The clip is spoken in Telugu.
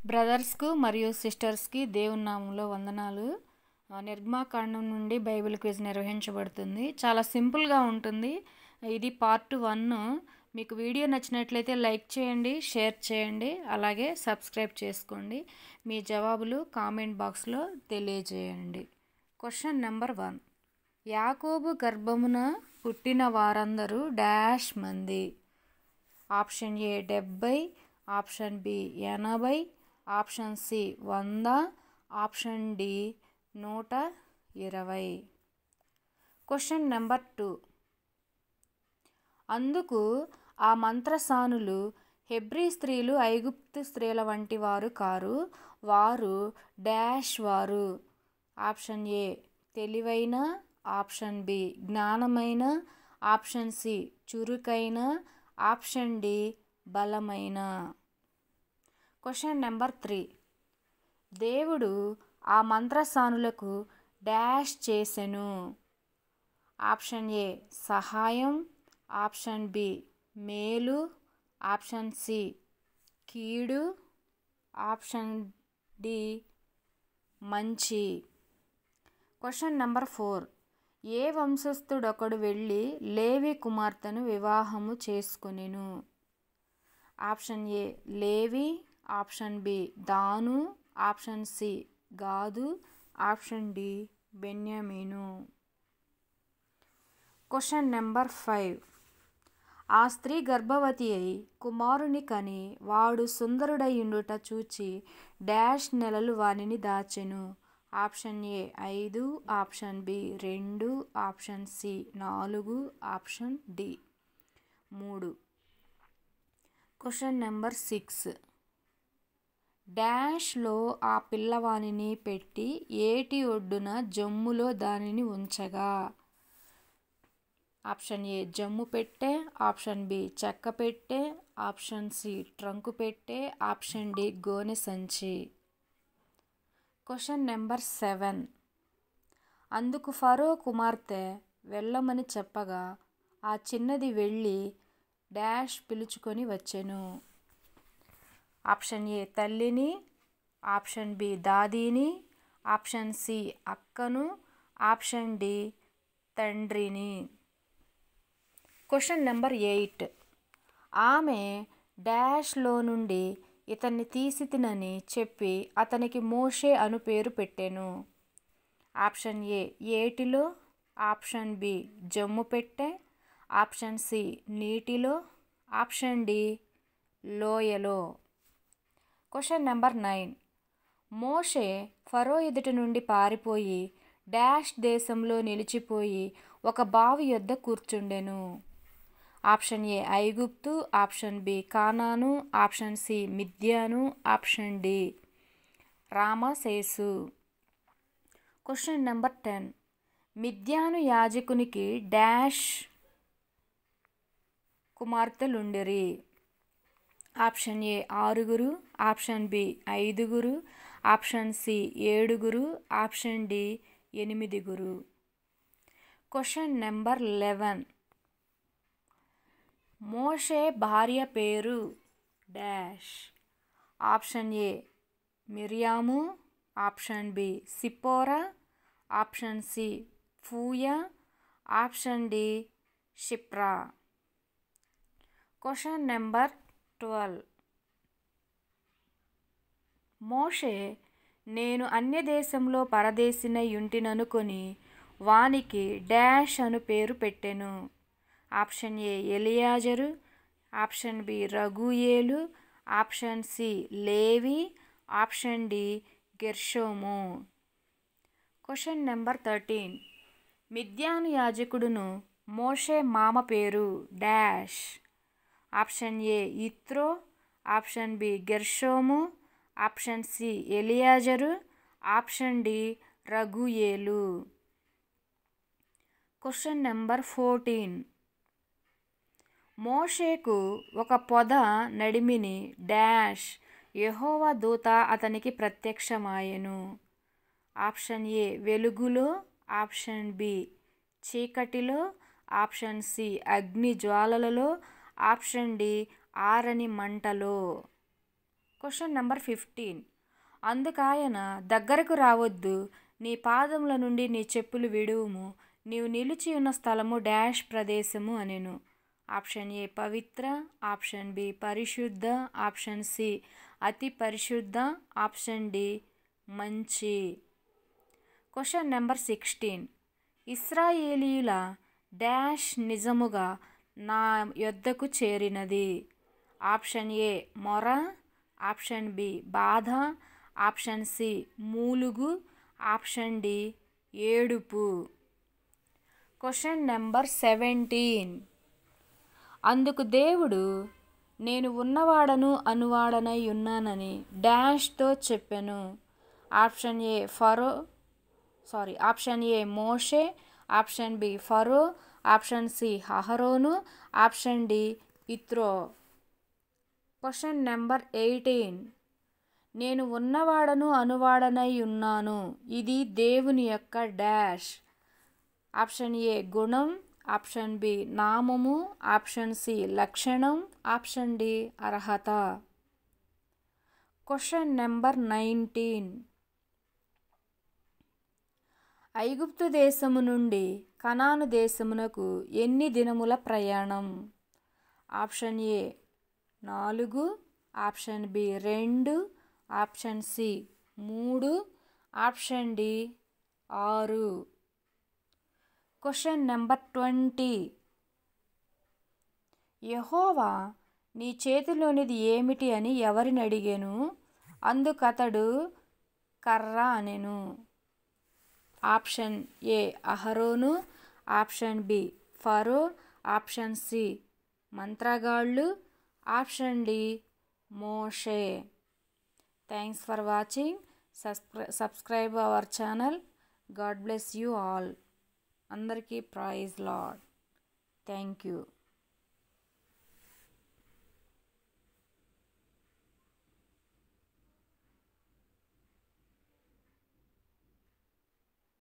బ్రదర్స్కు మరియు సిస్టర్స్కి దేవుని నామంలో వందనాలు. నిర్గమాకాండం నుండి బైబిల్ క్విజ్ నిర్వహించబడుతుంది. చాలా సింపుల్గా ఉంటుంది. ఇది పార్ట్ 1. మీకు వీడియో నచ్చినట్లయితే లైక్ చేయండి, షేర్ చేయండి, అలాగే సబ్స్క్రైబ్ చేసుకోండి. మీ జవాబులు కామెంట్ బాక్స్లో తెలియజేయండి. Question number 1. యాకోబు గర్భమున పుట్టిన వారందరూ డాష్ మంది. Option A 70, option B 80, option C 100, option D 120. Question number 2. అందుకు ఆ మంత్రసానులు హెబ్రీ స్త్రీలు ఐగుప్తు స్త్రీల వంటి వారు కారు, వారు డాష్ వారు. ఆప్షన్ ఏ తెలివైన, ఆప్షన్ బి జ్ఞానమైన, ఆప్షన్ సి చురుకైన, ఆప్షన్ డి బలమైన. Question number 3. దేవుడు ఆ మంత్రసానులకు డాష్ చేసెను. ఆప్షన్ ఏ సహాయం, ఆప్షన్ బి మేలు, ఆప్షన్ సి కీడు, ఆప్షన్ డి మంచి. Question number 4. ఏ వంశస్థుడొకడు వెళ్ళి లేవి కుమార్తెను వివాహము చేసుకొనెను. ఆప్షన్ ఏ లేవి, ఆప్షన్ బి దాను, ఆప్షన్ సి గాదు, ఆప్షన్ డి బెన్యామీను. Question number 5. ఆ స్త్రీ గర్భవతి అయి కుమారుని కని వాడు సుందరుడయుండుట చూచి డాష్ నెలలు వానిని దాచెను. Option A 5, option B 2, option C 4, option D 3. Question number 6. డాష్లో ఆ పిల్లవానిని పెట్టి ఏటి ఒడ్డున జమ్ములో దానిని ఉంచగా. ఆప్షన్ ఏ జమ్ము పెట్టె, ఆప్షన్ బి చెక్క పెట్టె, ఆప్షన్ సి ట్రంకు పెట్టె, ఆప్షన్ డి గోనె సంచి. Question number 7. అందుకు ఫరో కుమార్తె వెళ్ళమని చెప్పగా ఆ చిన్నది వెళ్ళి డాష్ పిలుచుకొని వచ్చెను. ఆప్షన్ ఏ తల్లిని, ఆప్షన్ బి దాదీని, ఆప్షన్ సి అక్కను, ఆప్షన్ డి తండ్రిని. Question number 8. ఆమె డాష్లో నుండి ఇతన్ని తీసితినని చెప్పి అతనికి మోషే అను పేరు పెట్టెను. ఆప్షన్ ఏ ఏటిలో, ఆప్షన్ బి జమ్ము పెట్టె, ఆప్షన్ సి నీటిలో, ఆప్షన్ డి లోయలో. Question number 9. మోషే ఫరో ఎదుటి నుండి పారిపోయి డాష్ దేశంలో నిలిచిపోయి ఒక బావి యొద్ద కూర్చుండెను. ఆప్షన్ ఏ ఐగుప్తు, ఆప్షన్ బి కానాను, ఆప్షన్ సి మిద్యాను, ఆప్షన్ డి రామసేసు. Question number 10. మిద్యాను యాజకునికి డాష్ కుమార్తెలుండిరి. Option A 6, option B 5, option C 7, option D 8. Question number 11. మోషే భార్య పేరు డాష్. ఆప్షన్ ఏ మిరియాము, ఆప్షన్ బి సిప్పోరా, ఆప్షన్ సి ఫూయా, ఆప్షన్ డి షిప్రా. Question number 12. మోషే నేను అన్యదేశంలో పరదేశినై యుంటిననుకొని వానికి డాష్ అను పేరు పెట్టెను. ఆప్షన్ ఏ ఎలియాజరు, ఆప్షన్ బి రగూయేలు, ఆప్షన్ సి లేవి, ఆప్షన్ డి గెర్షోము. Question number 13. మిద్యాను యాజకుడును మోషే మామ పేరు డాష్. ఆప్షన్ ఏ ఇత్రో, ఆప్షన్ బి గెర్షోము, ఆప్షన్ సి ఎలియాజరు, ఆప్షన్ డి రగూయేలు. Question number 14. మోషేకు ఒక పొద నడిమిని డాష్ యెహోవా దూత అతనికి ప్రత్యక్షమాయెను. ఆప్షన్ ఏ వెలుగులో, ఆప్షన్ బి చీకటిలో, ఆప్షన్ సి అగ్ని జ్వాలలలో, ఆప్షన్ డి ఆరని మంటలో. Question number 15. అందుకాయన దగ్గరకు రావద్దు, నీ పాదముల నుండి నీ చెప్పులు విడువుము, నీవు నిలిచి ఉన్న స్థలము డాష్ ప్రదేశము అనెను. ఆప్షన్ ఏ పవిత్ర, ఆప్షన్ బి పరిశుద్ధ, ఆప్షన్ సి అతి పరిశుద్ధ, ఆప్షన్ డి మంచి. Question number 16. ఇశ్రాయేలీయుల డాష్ నిజముగా నా యొద్దకు చేరినది. ఆప్షన్ ఏ మొర, ఆప్షన్ బి బాధ, ఆప్షన్ సి మూలుగు, ఆప్షన్ డి ఏడుపు. Question number 17. అందుకు దేవుడు, నేను ఉన్నవాడను అనువాడనై ఉన్నానని డాష్తో చెప్పెను. ఆప్షన్ ఏ ఆప్షన్ ఏ మోషే, ఆప్షన్ బి ఫరో, ఆప్షన్ సి అహరోను, ఆప్షన్ డి ఇత్రో. Question number 18. నేను ఉన్నవాడను అనువాడనై ఉన్నాను, ఇది దేవుని యొక్క డాష్. ఆప్షన్ ఏ గుణం, ఆప్షన్ బి నామము, ఆప్షన్ సి లక్షణం, ఆప్షన్ డి అర్హత. Question number 19. ఐగుప్తు దేశము నుండి కనాను దేశమునకు ఎన్ని దినముల ప్రయాణం? Option A 4, option B 2, option C 3, option D 6. Question number 20. యెహోవా నీ చేతిలోనిది ఏమిటి అని ఎవరిని అడిగెను? అందుకతడు కర్ర అనెను. ఆప్షన్ ఏ అహరోను, ఆప్షన్ బి ఫరో, ఆప్షన్ సి మంత్రగాళ్ళు, ఆప్షన్ డి మోషే. Thanks for watching. Subscribe our channel. God bless you all. అందరికీ ప్రైజ్ లార్డ్. Thank you.